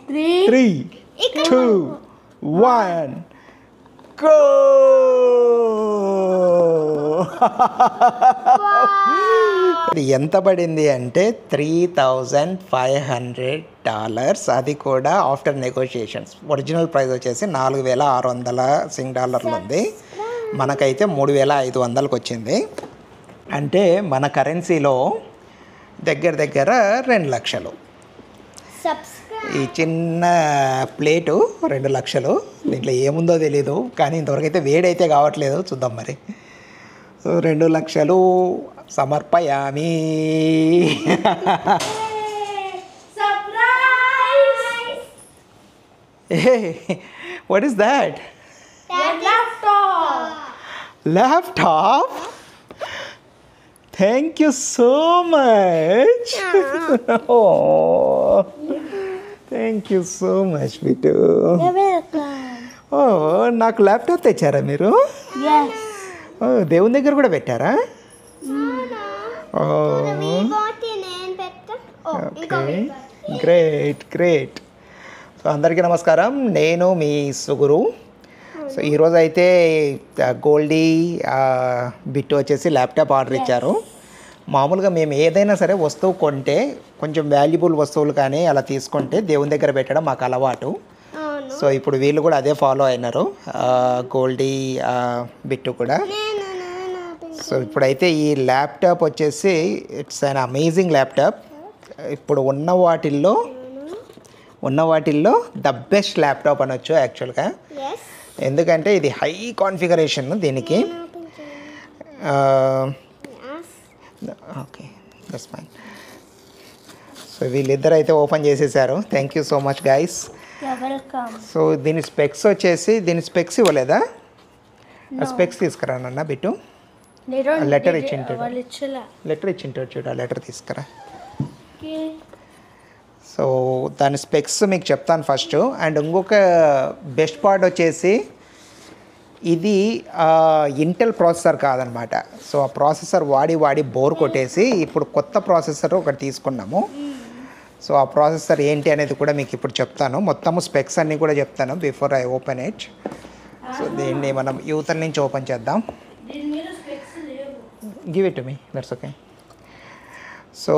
3, 2, 1 go. ఎంత పడింది అంటే $3,500. అది కూడా ఆఫ్టర్ నెగోషియేషన్స్. ఒరిజినల్ ప్రైస్ వచ్చేసి $4,600 ఉంది. మనకైతే 3,500కి వచ్చింది. అంటే మన కరెన్సీలో దగ్గర 2 లక్షలు. ఈ చిన్న ప్లేటు 2 లక్షలు. దీంట్లో ఏముందో తెలీదు, కానీ ఇంతవరకు అయితే వేడైతే కావట్లేదు. చూద్దాం మరి. 2 లక్షలు సమర్పయామి. What is that? Laptop. Thank you so much. Oh, thank you so much, Bitu. You're welcome. Oh, నాకు ల్యాప్టాప్ తెచ్చారా మీరు? Yes. దేవుని దగ్గర కూడా పెట్టారా? Okay, great. సో అందరికీ నమస్కారం. నేను మీ సుగురు. సో ఈరోజు అయితే గోల్డీ బిట్టు వచ్చేసి ల్యాప్టాప్ ఆర్డర్ ఇచ్చారు. మామూలుగా మేము ఏదైనా సరే వస్తువు కొంటే కొంచెం వాల్యుబుల్ వస్తువులు కానీ అలా తీసుకుంటే దేవుని దగ్గర పెట్టడం మాకు అలవాటు. సో ఇప్పుడు వీళ్ళు కూడా అదే ఫాలో అయినారు, గోల్డీ బిట్టు కూడా. సో ఇప్పుడైతే ఈ ల్యాప్టాప్ వచ్చేసి ఇట్స్ అన్ అమేజింగ్ ల్యాప్టాప్. ఇప్పుడు ఉన్న వాటిల్లో ద బెస్ట్ ల్యాప్టాప్ అనొచ్చు యాక్చువల్గా. ఎందుకంటే ఇది హై కాన్ఫిగరేషన్ దీనికి. Okay, that's fine. సో వీళ్ళిద్దరు అయితే ఓపెన్ చేసేసారు. Thank you so much guys. So దీని స్పెక్స్ వచ్చేసి, దీని స్పెక్స్ ఇవ్వలేదా? స్పెక్స్ తీసుకురానన్నా బిట్టు. లెటర్ ఇచ్చింటాడు చూడు, ఆ లెటర్ తీసుకురా. సో దాని స్పెక్స్ మీకు చెప్తాను ఫస్ట్. అండ్ ఇంకొక బెస్ట్ పార్ట్ వచ్చేసి ఇది ఇంటెల్ ప్రాసెసర్ కాదనమాట. సో ఆ ప్రాసెసర్ వాడి బోర్ కొట్టేసి ఇప్పుడు కొత్త ప్రాసెసర్ ఒకటి తీసుకున్నాము. సో ఆ ప్రాసెసర్ ఏంటి అనేది కూడా మీకు ఇప్పుడు చెప్తాను. మొత్తము స్పెక్స్ అన్నీ కూడా చెప్తాను before I open it. So దీన్ని మనం యూతల నుంచి ఓపెన్ చేద్దాం. Give it to me, that's okay. So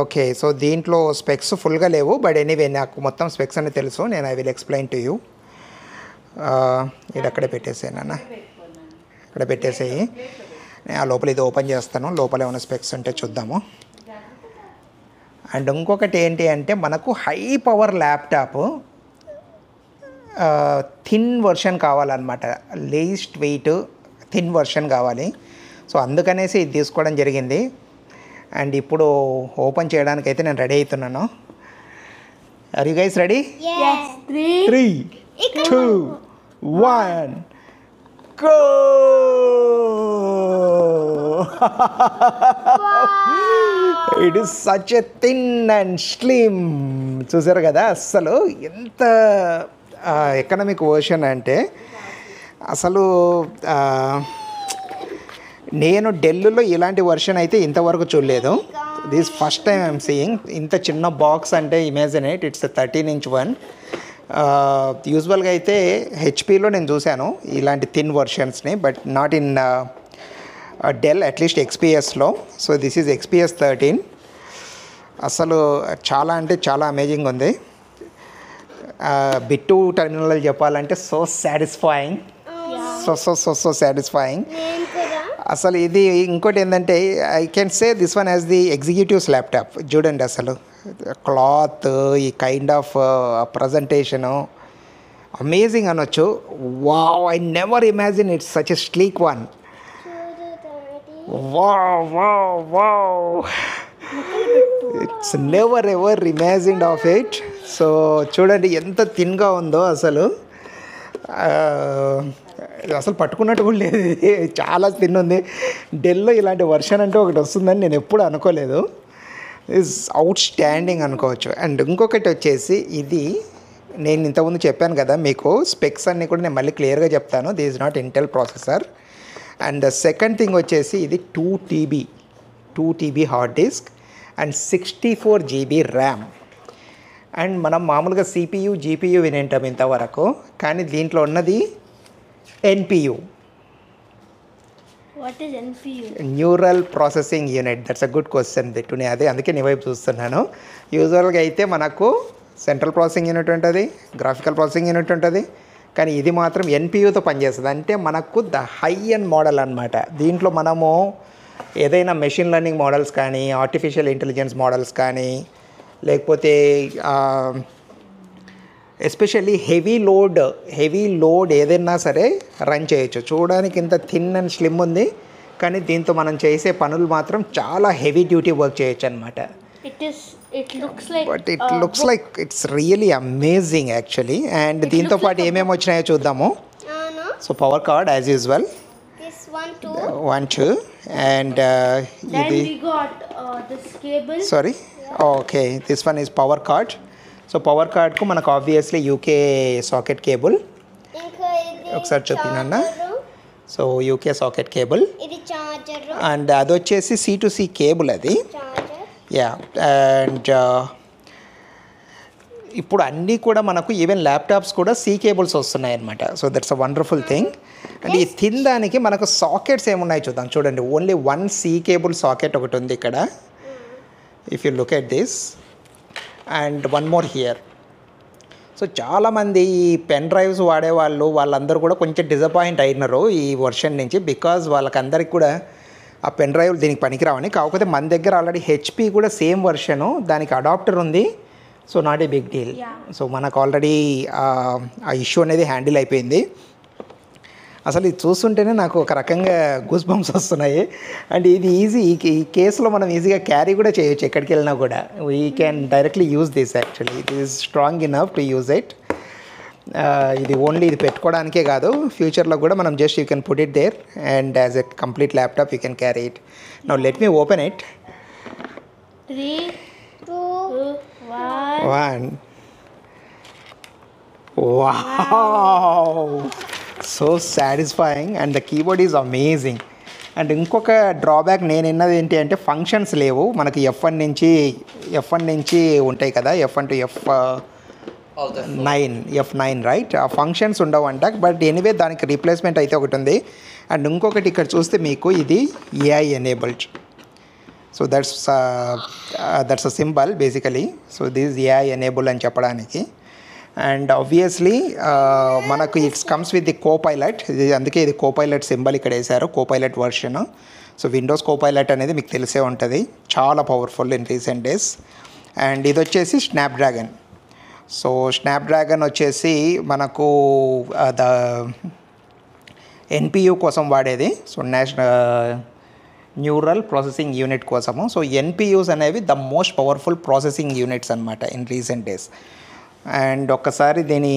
okay, so దీంట్లో స్పెక్స్ ఫుల్గా లేవు, బట్ ఎనీవే నాకు మొత్తం స్పెక్స్ అని తెలుసు. నేను I will explain to you. ఇది అక్కడే పెట్టేసాయి నాన్న, ఇక్కడ పెట్టేసేయి. నేను ఆ లోపల ఇది ఓపెన్ చేస్తాను, లోపల ఏమైనా స్పెక్స్ ఉంటే చూద్దాము. అండ్ ఇంకొకటి ఏంటి అంటే మనకు high power laptop thin version కావాలన్నమాట. లీస్ట్ వెయిట్ థిన్ వర్షన్ కావాలి. సో అందుకనేసి ఇది తీసుకోవడం జరిగింది. అండ్ ఇప్పుడు ఓపెన్ చేయడానికి అయితే నేను రెడీ అవుతున్నాను. Are you guys ready? Yes. 3, 2, 1 go. It is such a thin and slim. చూసారు కదా, అస్సలు ఎంత ఎకనామిక్ వర్షన్ అంటే అసలు నేను ఢిల్లీలో ఇలాంటి వర్షన్ అయితే ఇంతవరకు చూడలేదు. This first time I'm seeing. ఇంత చిన్న బాక్స్ అంటే imagine it, it's 13-inch one. యూజువల్గా అయితే హెచ్పీలో నేను చూశాను ఇలాంటి థిన్ వర్షన్స్ని, but not in Dell, at least ఎక్స్పీఎస్లో. So this is XPS 13. అసలు చాలా అంటే చాలా అమేజింగ్ ఉంది. బిట్టు టర్మినల్ చెప్పాలంటే సో సాటిస్ఫైయింగ్, సో సాటిస్ఫైయింగ్. అసలు ఇది ఇంకోటి ఏంటంటే I can say this one as the executives laptop. చూడండి అసలు క్లాత్, ఈ కైండ్ ఆఫ్ ప్రజెంటేషను అమేజింగ్ అనొచ్చు. Wow, I never imagine it's such a sleek one. Wow, it's never ever imagined of it. So చూడండి ఎంత థిన్గా ఉందో అసలు. అసలు పట్టుకున్నట్టు కూడా లేదు, చాలా థిన్ ఉంది. డెల్లో ఇలాంటి వర్షన్ అంటే ఒకటి వస్తుందని నేను ఎప్పుడు అనుకోలేదు. ఇస్ అవుట్ స్టాండింగ్ అనుకోవచ్చు. అండ్ ఇంకొకటి వచ్చేసి ఇది నేను ఇంతకుముందు చెప్పాను కదా మీకు, స్పెక్స్ అన్నీ కూడా నేను మళ్ళీ క్లియర్గా చెప్తాను. This is not Intel processor. And second thing వచ్చేసి ఇది 2 TB 2 TB hard disk and 64 GB RAM. And మనం మామూలుగా CPU GPU వినేంటాం ఇంతవరకు, కానీ దీంట్లో ఉన్నది NPU, What is NPU? Neural processing unit. That's a good question బిట్టుని, అదే అందుకే నీ వైపు చూస్తున్నాను. యూజువల్గా అయితే మనకు సెంట్రల్ ప్రాసెసింగ్ యూనిట్ ఉంటుంది, గ్రాఫికల్ ప్రాసెసింగ్ యూనిట్ ఉంటుంది, కానీ ఇది మాత్రం NPUతో పనిచేస్తుంది. అంటే మనకు ద హై అండ్ మోడల్ అనమాట. దీంట్లో మనము ఏదైనా మెషిన్ లెర్నింగ్ మోడల్స్ కానీ, ఆర్టిఫిషియల్ ఇంటెలిజెన్స్ మోడల్స్ కానీ, లేకపోతే ఎస్పెషల్లీ హెవీ లోడ్ ఏదైనా సరే రన్ చేయొచ్చు. చూడడానికి ఇంత థిన్ అండ్ స్లిమ్ ఉంది, కానీ దీంతో మనం చేసే పనులు మాత్రం చాలా హెవీ డ్యూటీ వర్క్ చేయొచ్చు అనమాట. It looks like. But it looks like it's really amazing actually. And దీంతో పాటు ఏమేమి వచ్చినాయో చూద్దాము. No. So power cord as usual, This one too. 1 2 and Then ఇది we got this cable. Sorry okay, this one is power cord. So power కార్డ్కు మనకు obviously UK socket cable. ఇంకా ఇది ఒకసారి చూపినా. So UK socket cable. ఇది charger. And అది వచ్చేసి C2C కేబుల్ అది. చార్జర్. యా. అండ్ ఇప్పుడు అన్నీ కూడా మనకు ఈవెన్ ల్యాప్టాప్స్ కూడా C కేబుల్స్ వస్తున్నాయి అనమాట. So that's a wonderful thing. And ఈ థిన్ దానికి మనకు సాకెట్స్ ఏమున్నాయి చూద్దాం. చూడండి, ఓన్లీ 1 C కేబుల్ సాకెట్ ఒకటి ఉంది ఇక్కడ, if you look at this, and 1 more here. So చాలామంది ఈ పెన్ డ్రైవ్స్ వాడేవాళ్ళు వాళ్ళందరూ కూడా కొంచెం డిసప్పాయింట్ అయినారు ఈ వర్షన్ నుంచి, బికాజ్ వాళ్ళకందరికి కూడా ఆ పెన్ డ్రైవ్లు దీనికి పనికిరావని. కాకపోతే మన దగ్గర ఆల్రెడీ HP కూడా సేమ్ వర్షను, దానికి అడాప్టర్ ఉంది. So not a big deal. So మనకు ఆల్రెడీ ఆ ఇష్యూ అనేది హ్యాండిల్ అయిపోయింది. అసలు ఇది చూస్తుంటేనే నాకు ఒక రకంగా గూస్ బంప్స్ వస్తున్నాయి. అండ్ ఇది ఈజీ, ఈ కేసులో మనం ఈజీగా క్యారీ కూడా చేయొచ్చు ఎక్కడికి వెళ్ళినా కూడా. We can directly use this actually. It is strong enough to use it. ఇది ఓన్లీ ఇది పెట్టుకోవడానికే కాదు, ఫ్యూచర్లో కూడా మనం just you can put it there and as a complete laptop you can carry it. Now let me open it. 3 2 1. Wow! So satisfying and the keyboard is amazing. And ఇంకొక drawback నేను విన్నది ఏంటి అంటే ఫంక్షన్స్ లేవు మనకి. F1 నుంచి ఉంటాయి కదా, F1 to F9 రైట్, ఆ ఫంక్షన్స్ ఉండవంట. బట్ ఎనీవే దానికి రీప్లేస్మెంట్ అయితే ఒకటి ఉంది. అండ్ ఇంకొకటి ఇక్కడ చూస్తే మీకు ఇది AI enabled. So that's a symbol basically. So this AI enable అని చెప్పడానికి. అండ్ ఆబ్వియస్లీ మనకు it's comes with the Copilot. ఇది అందుకే ఇది కోపైలట్ సింబల్ ఇక్కడ వేశారు, Copilot version. So Windows Copilot అనేది మీకు తెలిసే ఉంటుంది, చాలా powerful in recent days. And ఇది వచ్చేసి స్నాప్డ్రాగన్. సో స్నాప్డ్రాగన్ వచ్చేసి మనకు ద NPU కోసం వాడేది. సో న్యూరల్ ప్రాసెసింగ్ యూనిట్ కోసము. సో NPUs అనేవి the most powerful processing units అనమాట ఇన్ రీసెంట్ డేస్. అండ్ ఒక్కసారి దీన్ని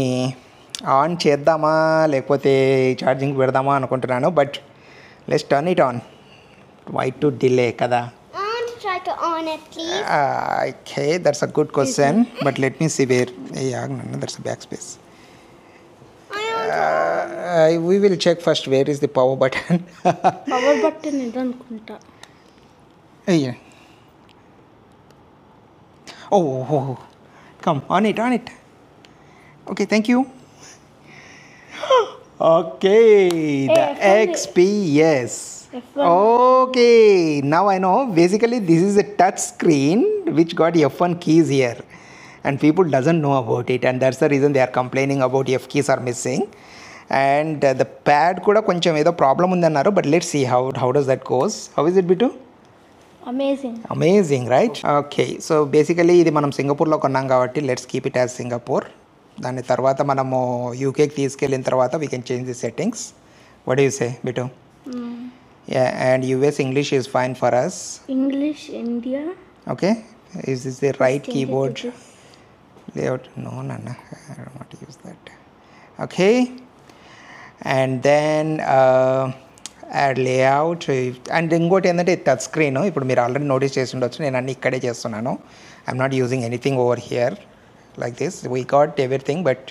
ఆన్ చేద్దామా లేకపోతే ఛార్జింగ్ పెడదామా అనుకుంటున్నాను. But let's turn it on. Why to delay కదా. Try to on it, please. Okay, that's a good question. But let me see where. Yeah, no, that's a backspace. We will check first where is the power button. Power button is anukunta. Yeah. Oh. Come, on it. Okay, thank you. Okay, the XPS. Okay, now I know. Basically, this is a touch screen which got F1 keys here. And people doesn't know about it. And that's the reason they are complaining about F keys are missing. And the pad kuda koncham edo problem undi annaru. But let's see how does that goes. How is it, Bitu? Amazing, right? Okay, so basically ఇది మనం సింగపూర్లో కొన్నాం కాబట్టి let's keep it as Singapore. దాని తర్వాత మనము యూకేకి తీసుకెళ్ళిన తర్వాత we can change the settings. What you say Bittu? And US English is fine for us. English India. Okay, is this the right keyboard layout? No, I don't want to use that. Okay, and then add layout. And ఇంకోటి ఏంటంటే touch screen. ఇప్పుడు మీరు already notice చేసి ఉండొచ్చు, నేను అన్నీ ఇక్కడే చేస్తున్నాను. I'm not using anything over here like this. We got everything but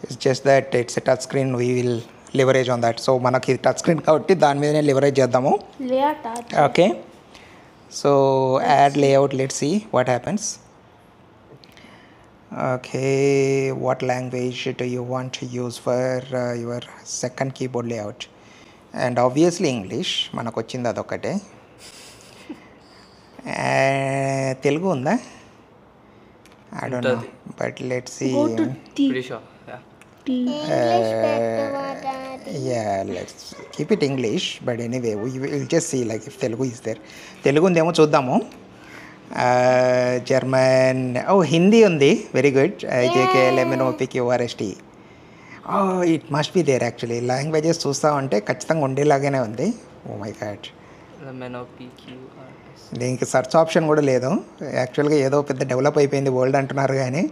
it's just that it's a touch screen. We will leverage on that. So మనకి టచ్ స్క్రీన్ కాబట్టి దాని మీదనే లివరేజ్ చేద్దాము. Okay, So add layout, let's see what happens. Okay, what language do you want to use for your second keyboard layout? And obviously English, మనకు వచ్చింది అదొకటే. తెలుగు ఉందా? I don't know, but let's see. Go to T. Pretty sure. Yeah. T. Yeah, let's keep it English, but anyway we will just see like if Telugu is there. Telugu ఉందేమో చూద్దాము. German, Hindi ఉంది, very good. JKLMNOPQRST. It must be there actually. Languages చూస్తూ ఉంటే ఖచ్చితంగా ఉండేలాగానే ఉంది. Oh my god, దీనికి search option కూడా లేదు యాక్చువల్గా. ఏదో పెద్ద డెవలప్ అయిపోయింది వరల్డ్ అంటున్నారు కానీ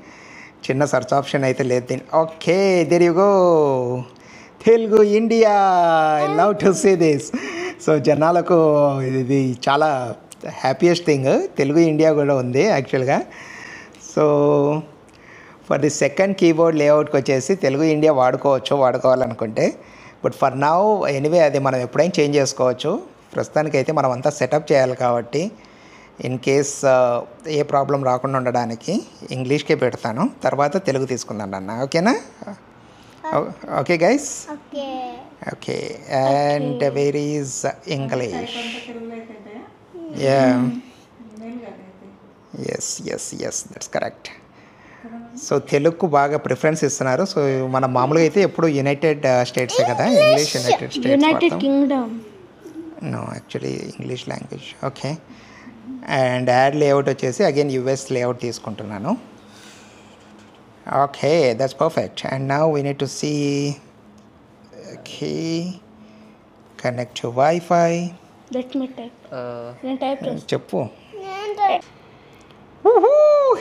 చిన్న సెర్చ్ ఆప్షన్ అయితే లేదు దీన్ని. Okay, there you go, Telugu India. I love to see this. So జనాలకు ఇది చాలా హ్యాపీయెస్ట్ థింగ్, తెలుగు ఇండియా కూడా ఉంది యాక్చువల్గా. So for the second keyboard లేఅవుట్కి వచ్చేసి తెలుగు ఇండియా వాడుకోవాలనుకుంటే. బట్ ఫర్ నౌ ఎనీవే అది మనం ఎప్పుడైనా చేంజ్ చేసుకోవచ్చు. ప్రస్తుతానికైతే మనం అంతా సెటప్ చేయాలి కాబట్టి ఇన్ కేస్ ఏ ప్రాబ్లం రాకుండా ఉండడానికి ఇంగ్లీష్కే పెడతాను, తర్వాత తెలుగు తీసుకుందాం అన్న. ఓకేనా? Okay guys. Okay, and where is English? Yes that's correct. So తెలుగుకు బాగా ప్రిఫరెన్స్ ఇస్తున్నారు. సో మన మామూలుగా అయితే ఎప్పుడు యునైటెడ్ స్టేట్సే కదా, English united kingdom. No, actually English language. Okay, and add layout వచ్చేసి అగైన్ యుఎస్ లేఅవుట్ తీసుకుంటున్నాను. Okay, that's perfect. And now we need to see. Okay, connect to wifi. Let me type. నేను type చేస్తాను. చెప్పు.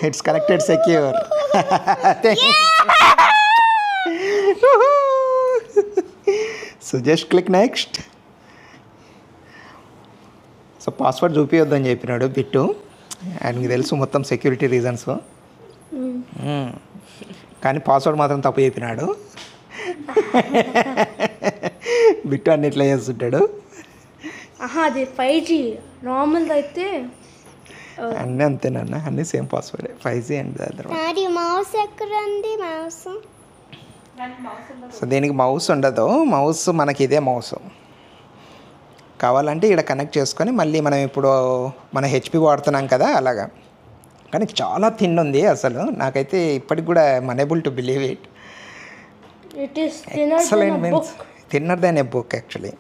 It's connected secure. So just click next. సో password చూపించొద్దని చెప్పినాడు బిట్టు, ఆయనకి తెలుసు మొత్తం సెక్యూరిటీ రీజన్స్. కానీ పాస్వర్డ్ మాత్రం తప్పు చెప్పినాడు. బిట్టు అన్నిట్లా చేస్తుంటాడు. అది 5G, నార్మల్ అయితే అన్నీ అంతేనన్నా, అన్నీ same password 5G and mouse ఎక్కడండి? మౌస్ సో దీనికి మౌస్ ఉండదు, మౌస్ మనకి ఇదే మౌస్. కావాలంటే ఇక్కడ కనెక్ట్ చేసుకొని మళ్ళీ మనం ఇప్పుడు మన హెచ్పి వాడుతున్నాం కదా అలాగా. కానీ చాలా థిన్ ఉంది అసలు, నాకైతే ఇప్పటికి కూడా unable to believe it. Excellent means thinner than A book actually.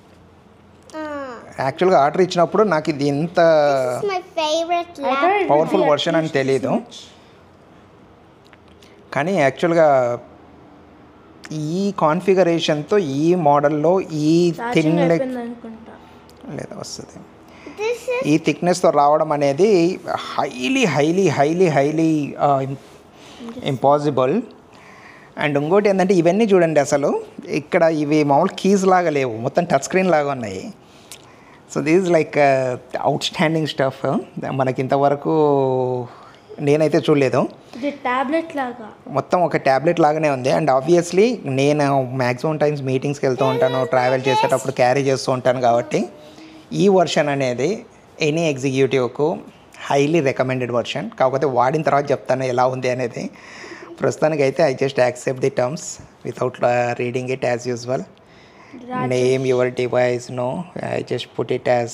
యాక్చువల్గా ఆర్డర్ ఇచ్చినప్పుడు నాకు ఇది ఇంత పవర్ఫుల్ వర్షన్ అని తెలీదు, కానీ యాక్చువల్గా ఈ కాన్ఫిగరేషన్తో ఈ మోడల్లో ఈ థిన్ లేదా వస్తుంది, ఈ థిక్నెస్తో రావడం అనేది highly highly highly highly impossible. And ఇంకోటి ఏంటంటే ఇవన్నీ చూడండి, అసలు ఇక్కడ ఇవి మామూలు కీస్ లాగా లేవు, మొత్తం టచ్ స్క్రీన్ లాగా ఉన్నాయి. So this like out standing stuff, మనకి ఇంతవరకు నేనైతే చూడలేదు. ట్యాబ్లెట్ లాగా మొత్తం ఒక ట్యాబ్లెట్ లాగానే ఉంది. అండ్ ఆబ్వియస్లీ నేను మ్యాక్సిమం టైమ్స్ మీటింగ్స్కి వెళ్తూ ఉంటాను, ట్రావెల్ చేసేటప్పుడు క్యారీ చేస్తూ ఉంటాను కాబట్టి ఈ వర్షన్ అనేది ఎనీ ఎగ్జిక్యూటివ్కు హైలీ రికమెండెడ్ వర్షన్. కాకపోతే వాడిన తర్వాత చెప్తాను ఎలా ఉంది అనేది. ప్రస్తుతానికి అయితే I just accept the terms without reading it as usual. Name your device, no, I just put it as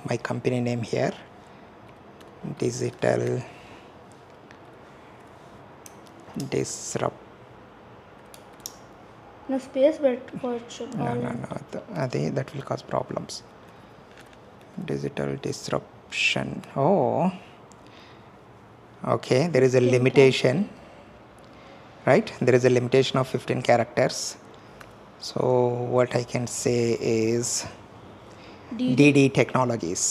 my company name here, Digital Disrupt. No space పెట్టుకోవచ్చు. No, that will cause problems. Digital disruption. Okay, there is a limitation, right? There is a limitation of 15 characters. So what I can say is DD Technologies.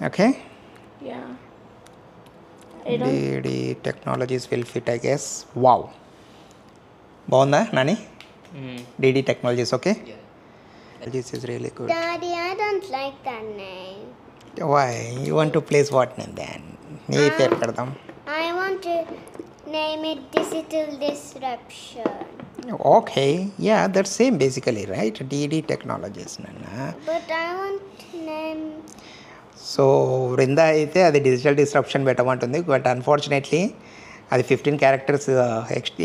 Okay? Yeah. DD Technologies will fit, I guess. Wow. Baunda, Nani? DD Technologies, okay? Yeah. This is really good. Daddy, I don't like that name. Why? You want to place what name then? Nee pair kardam. I want to name it Digital Disruption. Okay, yeah, that's same basically, right? DD Technologies, Nana. But I want to name... so Vrinda అయితే అది digital disruption పెట్టమంటుంది, but unfortunately అది 15 characters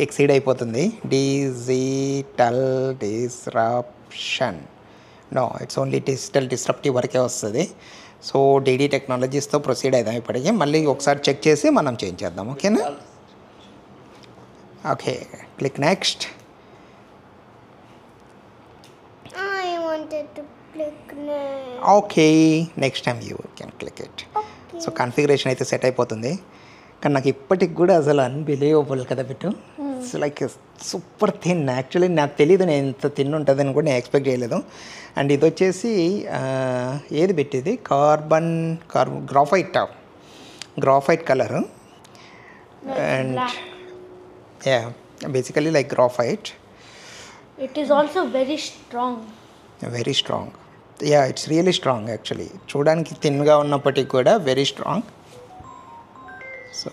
exceed అయిపోతుంది. Digital disruption, no it's only digital disruptive వరకే వస్తుంది. So DD టెక్నాలజీస్తో proceed అవుదాం. ఇప్పటికీ మళ్ళీ ఒకసారి చెక్ చేసి మనం చేంజ్ చేద్దాం. ఓకేనా? Okay, click next. I wanted to click next. Okay, next time you can click it. So configuration అయితే సెట్ అయిపోతుంది. కానీ నాకు ఇప్పటికి కూడా అసలు అన్బిలీవబుల్ కదా Bittu. It's like super thin. Actually నాకు తెలియదు నేను ఎంత థిన్ ఉంటుందని కూడా నేను ఎక్స్పెక్ట్ చేయలేదు. అండ్ ఇది వచ్చేసి ఏది పెట్టేది graphite colour. And yeah, basically like graphite. It is also very strong. Very strong. Yeah, it's really strong actually. చూడడానికి థిన్గా ఉన్నప్పటికీ కూడా వెరీ స్ట్రాంగ్. సో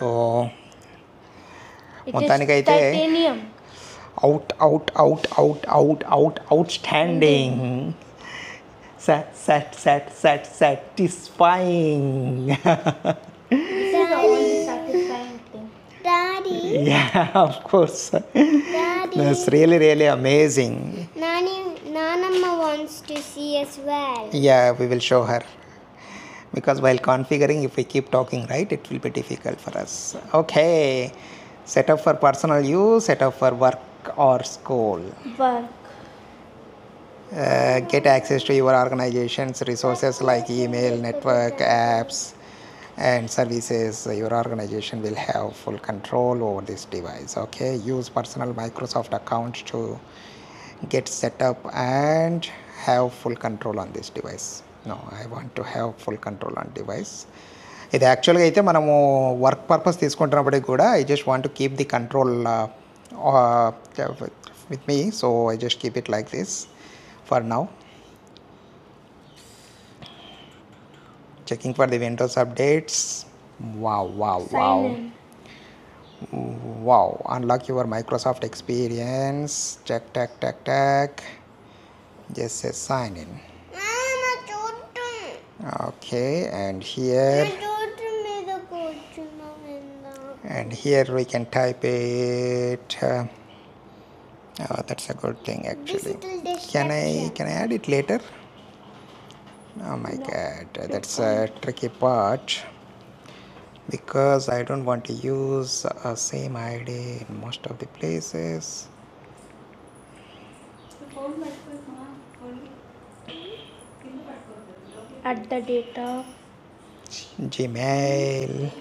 It మొత్తానికైతే is titanium. Out standing, satisfying. This is the only satisfying thing. Daddy, Yeah, of course. Daddy, That's really amazing. Nanamma wants to see as well. Yeah, we will show her. Because while configuring, if we keep talking, right, it will be difficult for us. Okay. Setup for personal use, setup for work or school. Work. Get access to your organization's resources like email, network, apps, and services. Your organization will have full control over this device. Okay. Use personal Microsoft accounts to get set up and have full control on this device. No, I want to have full control on device. ఇది యాక్చువల్గా అయితే మనము work purpose తీసుకుంటున్నప్పటికీ కూడా I just want to keep the control with me. So I just keep it like this for now. Checking for the Windows updates. Sign in. Wow, unlock your Microsoft experience. Check. Just say sign in. Mama, చూడటం. Okay, and here చూడటం మీద కూర్చున్నాం ఇందా. and here we can type it. That's a good thing actually. Digital Can I disruption. add it later? Oh my god, that's a tricky part because I don't want to use same ID in most of the places. Add the data. Gmail.com.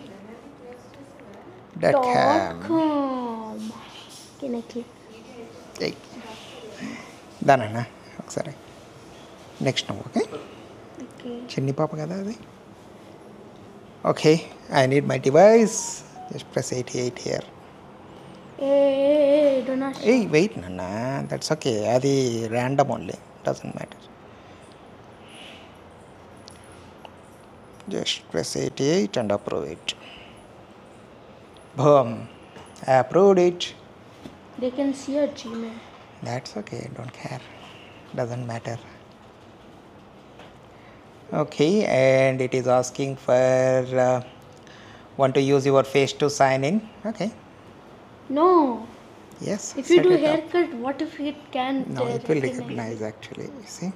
.com. Can I click? దానన్నా ఒకసారి next నువ్వు. Okay, Okay. చిన్ని పాప కదా అది. Okay, I need my device. Just press 88 here. Hey, don't ask. ఏయ్ wait నాన్న, that's okay. అది random only, doesn't matter. Just press 88 and approve it. Boom, I approved it. They can see your Gmail. That's okay, don't care, doesn't matter. Okay, and it is asking for want to use your face to sign in. Okay, No. yes, If you set do it up. haircut, what if it can? No, it will recognize actually. You see,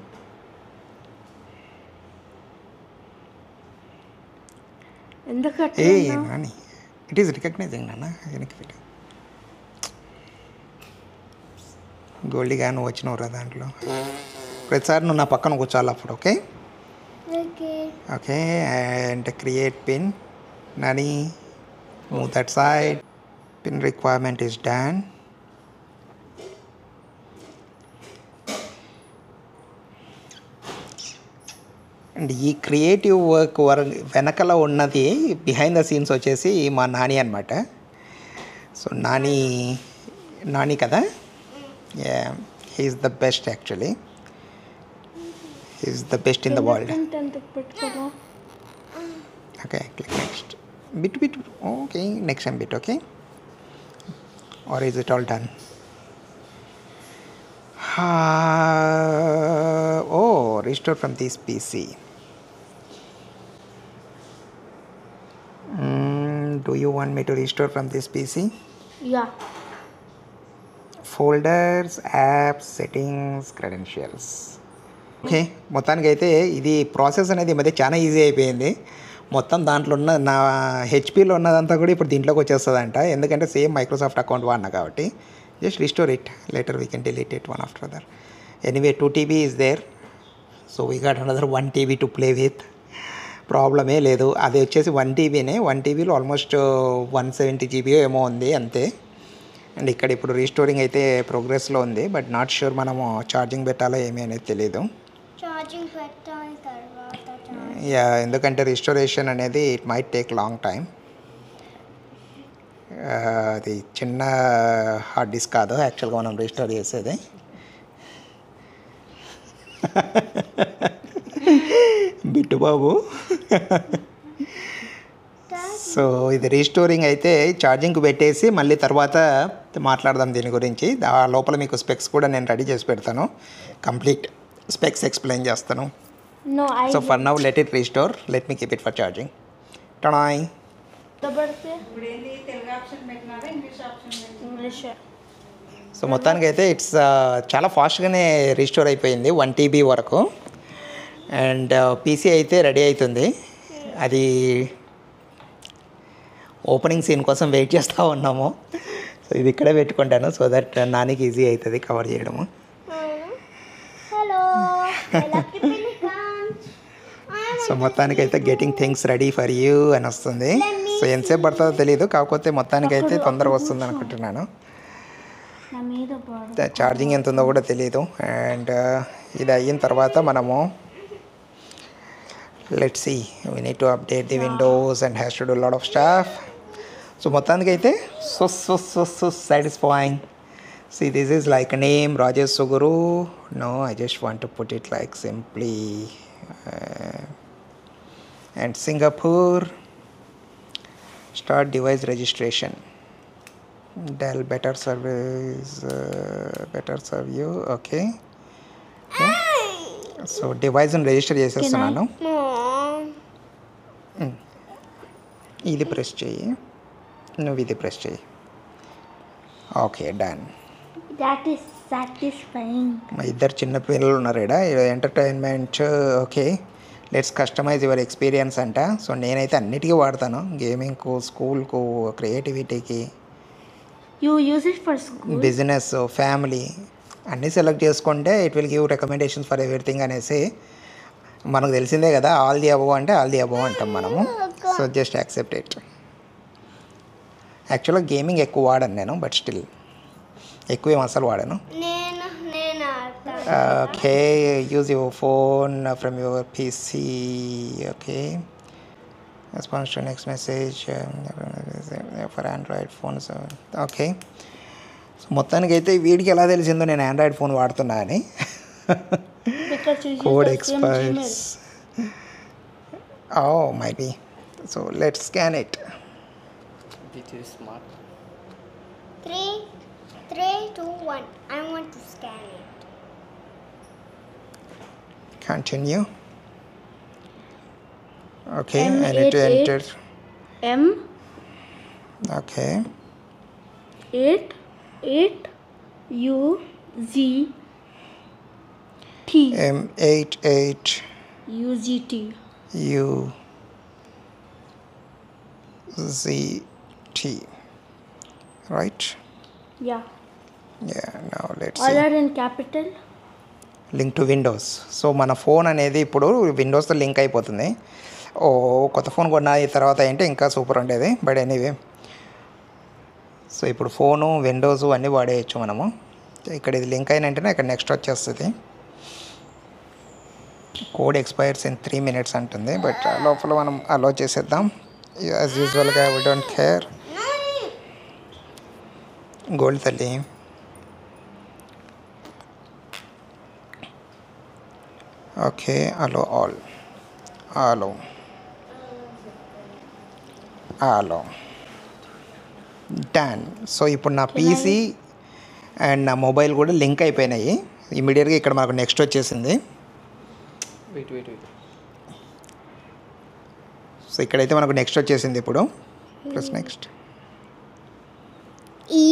ఎందుకట్లా hey అన్నా? nani, it is recognizing nana. వెనక్కి పెట్టు. గోల్డ్గా నువ్వు వచ్చినవురా దాంట్లో. ప్రతిసారి నువ్వు నా పక్కన కూర్చోాలి అప్పుడు. Okay, Okay. okay, and create pin. Nani, move that side. Pin requirement is done. And ఈ క్రియేటివ్ వర్క్ వెనకల ఉన్నది బిహైండ్ ద సీన్స్ వచ్చేసి మా నాని అనమాట. సో నాని కదా, he is the best actually. He is the best in the world. ఎందుకు పెట్టుకోవా? Okay, click next. Bit. Okay, next time bit. Okay, or is it all done? Oh, restore from this PC. Do you want me to restore from this PC? Yeah. Folders, apps, settings, credentials. Okay, మొత్తానికి అయితే ఇది process అనేది ఈ మధ్య చాలా easy అయిపోయింది. మొత్తం దాంట్లో ఉన్న నా హెచ్పిలో ఉన్నదంతా కూడా ఇప్పుడు దీంట్లోకి వచ్చేస్తుందంట. ఎందుకంటే సేమ్ మైక్రోసాఫ్ట్ అకౌంట్ వాడినా కాబట్టి. Just restore it, later we can delete it one after other. Anyway 2 TB is there, so we got another 1 TB to play with. ప్రాబ్లమే లేదు. అది వచ్చేసి 1 TBనే. 1 TBలో ఆల్మోస్ట్ 170 GB ఏమో ఉంది అంతే. అండ్ ఇక్కడ ఇప్పుడు రీస్టోరింగ్ అయితే ప్రోగ్రెస్లో ఉంది, బట్ నాట్ ష్యూర్ మనము ఛార్జింగ్ పెట్టాలో ఏమీ అనేది తెలీదు. ఛార్జింగ్ పెట్టాలి తర్వాత. యా, ఎందుకంటే రిస్టోరేషన్ అనేది it might take long time. అది చిన్న హార్డ్ డిస్క్ కాదు యాక్చువల్గా మనం రిస్టోర్ చేసేది. బిట్టు బాబు. సో ఇది రీస్టోరింగ్ అయితే ఛార్జింగ్కి పెట్టేసి మళ్ళీ తర్వాత మాట్లాడదాం దీని గురించి. ఆ లోపల మీకు స్పెక్స్ కూడా నేను రెడీ చేసి పెడతాను, కంప్లీట్ స్పెక్స్ ఎక్స్ప్లెయిన్ చేస్తాను. No, I. So for now let it restore, let me keep it for charging. Tanay. English. So మొత్తానికి అయితే ఇట్స్ చాలా ఫాస్ట్గానే రీస్టోర్ అయిపోయింది 1 TB వరకు. అండ్ పీసీ అయితే రెడీ అవుతుంది. అది ఓపెనింగ్ సీన్ కోసం వెయిట్ చేస్తూ ఉన్నాము. సో ఇది ఇక్కడే పెట్టుకుంటాను, సో దట్ నానికి ఈజీ అవుతుంది కవర్ చేయడము. Hello, lucky pelican. సో మొత్తానికి అయితే getting things ready for you అని వస్తుంది. సో ఎంతసేపు పడుతుందో తెలియదు, కాకపోతే మొత్తానికి అయితే తొందరగా వస్తుంది అనుకుంటున్నాను. నా మీద పడు. ఛార్జింగ్ ఎంత ఉందో కూడా తెలియదు. అండ్ ఇది అయిన తర్వాత మనము let's see, we need to update the windows and has to do lot of stuff. So మొత్తానికి అయితే so satisfying. See, this is like a name, Rajesh Suguru. No, I just want to put it like simply. And Singapore. Start device registration. Dell better service, better serve you. Okay. Yeah. So device and register చేసేస్తున్నాను. ఇది press చేయి, నువ్వు ఇది press చేయి. Okay, done. That is satisfying. మా ఇద్దరు చిన్న పిల్లలు ఉన్నారు ఇక్కడ. Entertainment. Okay, let's customize your experience అంట. సో నేనైతే అన్నిటికీ వాడతాను, గేమింగ్కు, స్కూల్కు, క్రియేటివిటీకి, You use it for school. Business, family అన్నీ సెలెక్ట్ చేసుకుంటే it will give recommendations for everything అనేసి. మనకు తెలిసిందే కదా, ఆల్ ది అబవ్ అంటే ఆల్ ది అబవ్ అంటాం మనము. So just accept it. యాక్చువల్గా గేమింగ్ ఎక్కువ వాడను నేను, బట్ స్టిల్ ఎక్కువేం అసలు వాడాను. నేను okay, use your phone from your PC. Okay, response to next message for Android phones. Okay, so మొత్తానికైతే వీడికి ఎలా తెలిసిందో నేను ఆండ్రాయిడ్ ఫోన్ వాడుతున్నా అని. Because you use code the same experts. Oh might be. So let's scan it. This is smart. 3, 3, 2, 1. I want to scan it. Continue. Okay, I need to enter. M Okay, 8 U Z T M88 U Z T. U Z T. Right? Yeah. Yeah, now let's All see. are in capital. Link to Windows. So మన phone అనేది ఇప్పుడు విండోస్తో link అయిపోతుంది. ఓ కొత్త phone కొన్న తర్వాత ఏంటి ఇంకా super ఉండేది, బట్ ఎనీవే. సో ఇప్పుడు ఫోను, విండోస్ అన్నీ వాడేయచ్చు మనము. ఇక్కడ ఇది లింక్ అయిన వెంటనే ఇక్కడ నెక్స్ట్ వచ్చేస్తుంది. కోడ్ ఎక్స్పైర్స్ ఇన్ 3 minutes అంటుంది, బట్ లోపల మనం అలో చేసేద్దాం. యాజ్ యూజువల్గా వీ డోంట్ కేర్. గోల్డ్ తల్లి. ఓకే, అలో ఆల్, అలో అలో, డన్. సో ఇప్పుడు నా పీసీ అండ్ నా మొబైల్ కూడా లింక్ అయిపోయినాయి. ఇమీడియట్గా ఇక్కడ మనకు నెక్స్ట్ వచ్చేసింది. Wait. సో ఇక్కడైతే మనకు నెక్స్ట్ వచ్చేసింది. ఇప్పుడు press next. E.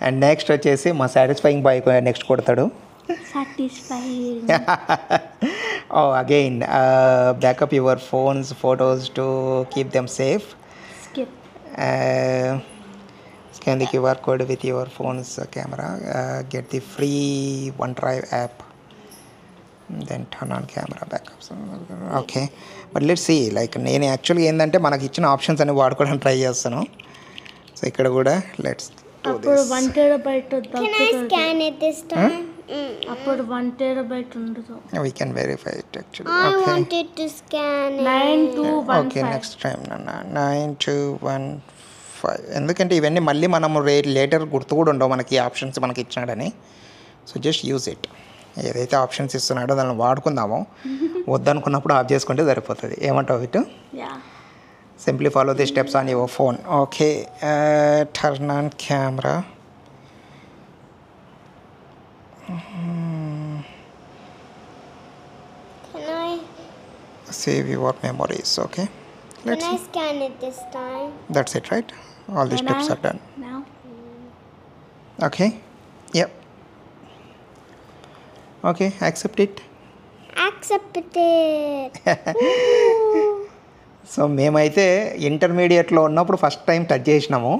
And next వచ్చేసి మా సాటిస్ఫైయింగ్ బాయ్ నెక్స్ట్ కొడతాడు. Satisfying. Again backup your phones photos to keep them safe. Skip. Scan the QR code with your phone's camera. Get the free OneDrive app. Then turn on camera backups. Okay, but let's see. Like నేను యాక్చువల్గా ఏంటంటే మనకి ఇచ్చిన options అన్ని వాడుకోవడానికి try చేస్తాను. So ఇక్కడ కూడా లెట్స్ అప్పుడు 1 terabyte Can I scan it this time? అప్పుడు 1 terabyte ఉండదు. we can verify it actually. I Okay. wanted to scan it. 9215. Okay, next time 9215. ఎందుకంటే ఇవన్నీ మళ్ళీ మనము లేటర్ గుర్తు కూడా ఉండవు మనకి ఆప్షన్స్ మనకి ఇచ్చినాడని. So just use it. ఏదైతే ఆప్షన్స్ ఇస్తున్నాడో దాన్ని వాడుకుందామో, వద్దనుకున్నప్పుడు ఆఫ్ చేసుకుంటే సరిపోతుంది. ఏమంటావు ఇటు? Yeah. Simply follow the steps on your phone. Okay, turn on camera. Can I Save your memories. Okay, let's can I see. scan it this time? That's it, right? All the Can steps I? are done. Now. Okay, yep. Okay, accept it. Accept it. So మేమైతే ఇంటర్మీడియట్లో ఉన్నప్పుడు first time touch చేసినాము.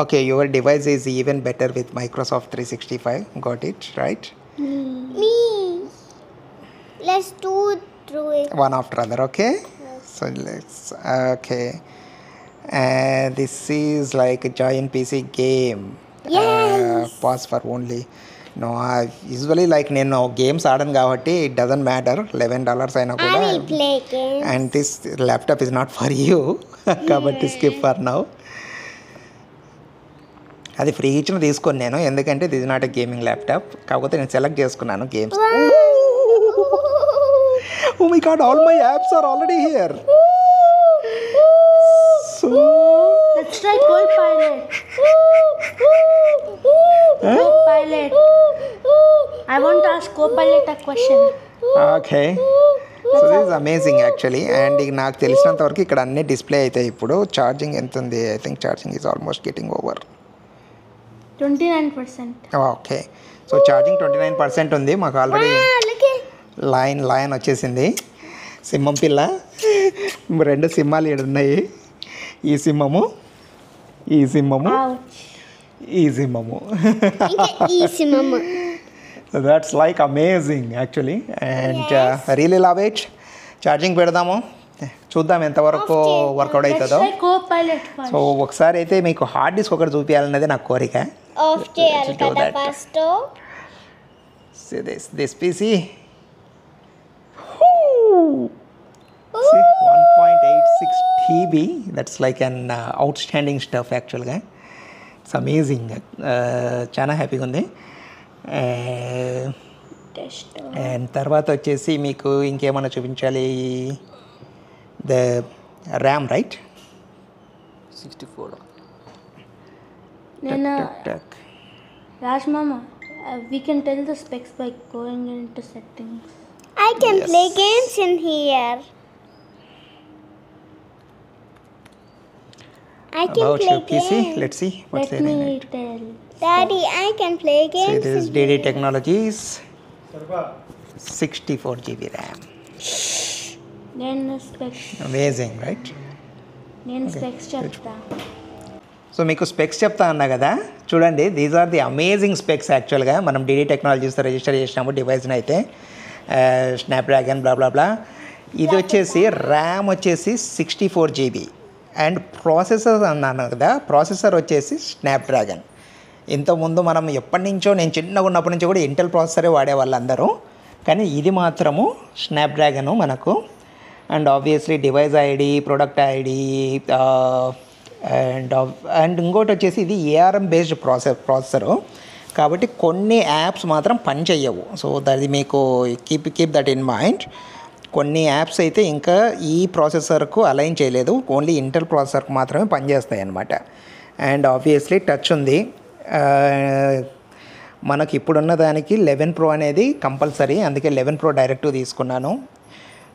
Okay, your device is even better with Microsoft 365. Got it right? Me. Let's do it through it. One after other. Okay, so let's okay. This is like a giant PC game. Yes. Pause for only. No, usually like నేను games ఆడను కాబట్టి it doesn't matter. $11 అయినా I కూడా. will play games. And this laptop is not for you కాబట్టి skip for now. అది free ఇచ్చిన తీసుకొని నేను, ఎందుకంటే this not a gaming laptop. కాకపోతే నేను సెలెక్ట్ చేసుకున్నాను games. Oh my god, all my apps are already here. So Let's try Copilot. Copilot. I want to ask Copilot a question. Okay, so this is amazing actually. And నాకు తెలిసినంత వరకు ఇక్కడ అన్ని display అవుతాయి. ఇప్పుడు charging ఎంత ఉంది? I think charging is almost getting over. 29%. Okay, so charging 29% ఉంది. మాకు already Ah, look at. Lion వచ్చేసింది. సింహం పిల్ల. 2 సింహాలు ఇక్కడ ఉన్నాయి. ఈ సింహము, ఈ సింహము, Ouch. ఈ సింహము. ఇంకా easy, mama. That's like amazing actually. And really love it. Charging పెడదాము, చూద్దాం ఎంతవరకు వర్కౌట్ Let's అవుతుందో. try Copilot first. సో ఒకసారి అయితే మీకు హార్డ్ డిస్క్ ఒకటి చూపించాలన్నది నా కోరిక. Off చేయాలి do కదా that. First. See this PC. See, 1.86 TB. That's like an outstanding stuff actually. It's amazing. చాలా హ్యాపీగా ఉంది. Test. అండ్ తర్వాత వచ్చేసి మీకు ఇంకేమైనా చూపించాలి. The RAM right? 64. Nena, Raj Mama, we can tell the specs by going into settings. I can play games in here. I can About play your PC, games. let's see what's Let there in me it. tell. Daddy, I can play See, games this is in DD here. Technologies. 64 GB RAM. నేను specs. Amazing, right? నేను specs చెప్తా. సో మీకు specs చెప్తా అన్నా కదా, చూడండి. These are the amazing specs యాక్చువల్గా. మనం డీడీ టెక్నాలజీస్తో రిజిస్టర్ చేసినాము డివైస్ని అయితే. Snapdragon blah blah blah. ఇది వచ్చేసి ర్యామ్ వచ్చేసి 64 GB. అండ్ ప్రాసెసర్ అన్నాను కదా, ప్రాసెసర్ వచ్చేసి స్నాప్డ్రాగన్. ఇంతకుముందు మనం ఎప్పటి నుంచో, నేను చిన్నగా ఉన్నప్పటి నుంచి కూడా ఇంటెల్ ప్రాసెసరే వాడేవాళ్ళు అందరూ, కానీ ఇది మాత్రము స్నాప్డ్రాగను మనకు. And obviously device ID, product ID, and ఇంకోటి వచ్చేసి ఇది ఏఆర్ఎం బేస్డ్ ప్రాసెసరు కాబట్టి కొన్ని యాప్స్ మాత్రం పని చెయ్యవు. సో అది మీకు కీప్ దట్ ఇన్ మైండ్. కొన్ని యాప్స్ అయితే ఇంకా ఈ ప్రాసెసర్కు అలైన్ చేయలేదు, ఓన్లీ ఇంటెల్ ప్రాసెసర్కు మాత్రమే పనిచేస్తాయి అన్నమాట. అండ్ ఆబ్వియస్లీ టచ్ ఉంది. మనకి ఇప్పుడున్న దానికి 11 Pro అనేది కంపల్సరీ, అందుకే 11 Pro డైరెక్ట్ తీసుకున్నాను.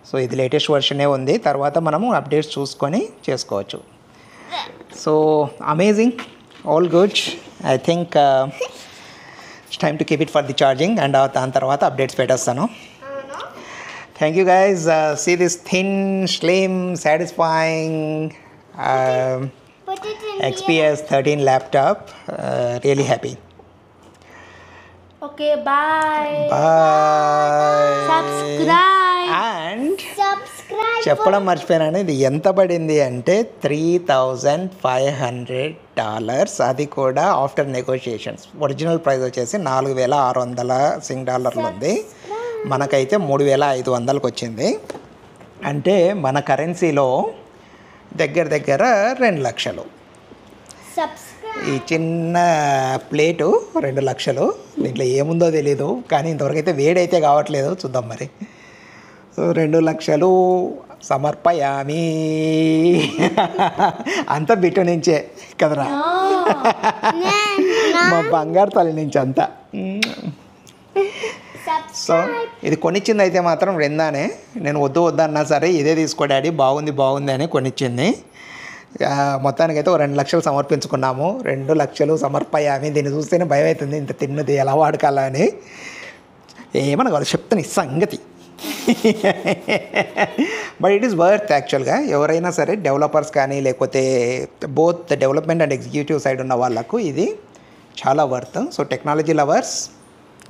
సో ఇది లేటెస్ట్ వర్షనే ఉంది, తర్వాత మనము అప్డేట్స్ చూసుకొని చేసుకోవచ్చు. So amazing, all good. I think it's time to keep it for the charging and దాని తర్వాత అప్డేట్స్ పెట్టేస్తాను. Thank you guys. See this thin, slim, satisfying Put it in XPS 13 laptop. Really happy. Okay, bye. Bye. Subscribe. And subscribe. చెప్పడం మర్చిపోయాను, ఇది ఎంత పడింది అంటే $3,500. అది కూడా ఆఫ్టర్ నెగోషియేషన్స్. ఒరిజినల్ ప్రైస్ వచ్చేసి 4,600 సింగ్ డాలర్లు ఉంది, మనకైతే 3,500కి వచ్చింది. అంటే మన కరెన్సీలో దగ్గర 2 లక్షలు. Subscribe. ఈ చిన్న ప్లేటు 2 లక్షలు. దీంట్లో ఏముందో తెలీదు, కానీ ఇంతవరకు అయితే వేడైతే కావట్లేదు, చూద్దాం మరి. సో 2 లక్షలు సమర్పయామి. అంతా బిట్టు నుంచే కదరా, మా బంగారు తల్లి నుంచి అంతా. సో ఇది కొనిచ్చింది అయితే మాత్రం రెందానే. నేను వద్దు వద్దన్నా సరే ఇదే తీసుకో డాడీ, బాగుంది అని కొనిచ్చింది. మొత్తానికైతే 2 లక్షలు సమర్పించుకున్నాము. 2 లక్షలు సమర్పయామి. దీన్ని చూస్తేనే భయం అవుతుంది, ఇంత తిన్నది ఎలా వాడుకోవాలా అని. ఏమన్నా కాదు చెప్తాను ఈ సంగతి. బట్ ఇట్ ఈస్ వర్త్ యాక్చువల్గా. ఎవరైనా సరే డెవలపర్స్ కానీ లేకపోతే both development and executive side ఉన్న వాళ్ళకు ఇది చాలా worth. So technology lovers,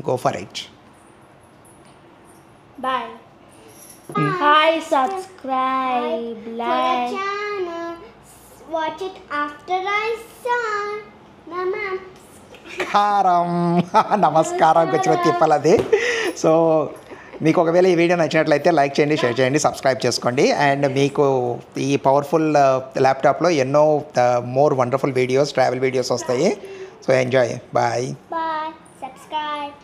go for it. Bye. Hi, subscribe, For the like. channel. Watch it after I saw. Mama. కారం నమస్కారం వచ్చిన తిప్పలది. సో మీకు ఒకవేళ ఈ వీడియో నచ్చినట్లయితే లైక్ చేయండి, షేర్ చేయండి, సబ్స్క్రైబ్ చేసుకోండి. అండ్ మీకు ఈ పవర్ఫుల్ ల్యాప్టాప్లో ఎన్నో more wonderful videos, travel videos వస్తాయి. So enjoy. Bye. Bye. Subscribe.